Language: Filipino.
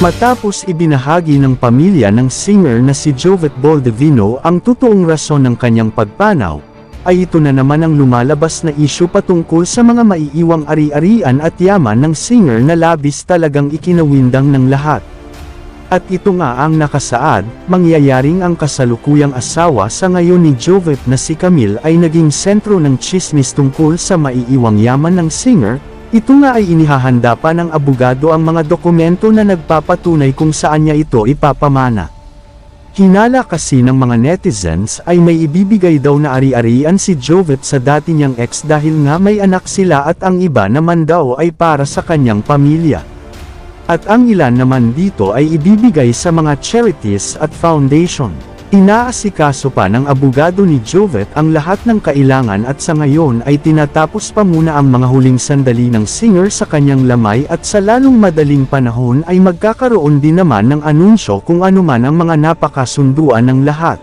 Matapos ibinahagi ng pamilya ng singer na si Jovet Baldovino ang totoong rason ng kanyang pagpanaw, ay ito na naman ang lumalabas na isyu patungkol sa mga maiiwang ari-arian at yaman ng singer na labis talagang ikinawindang ng lahat. At ito nga ang nakasaad, mangyayaring ang kasalukuyang asawa sa ngayon ni Jovet na si Camille ay naging sentro ng tsismis tungkol sa maiiwang yaman ng singer. Ito nga ay inihahanda pa ng abogado ang mga dokumento na nagpapatunay kung saan niya ito ipapamana. Hinala kasi ng mga netizens ay may ibibigay daw na ari-arian si Jovet sa dati niyang ex dahil nga may anak sila at ang iba naman daw ay para sa kanyang pamilya. At ang ilan naman dito ay ibibigay sa mga charities at foundation. Inaasikaso pa ng abogado ni Jovet ang lahat ng kailangan at sa ngayon ay tinatapos pa muna ang mga huling sandali ng singer sa kanyang lamay at sa lalong madaling panahon ay magkakaroon din naman ng anunsyo kung anuman ang mga napakasunduan ng lahat.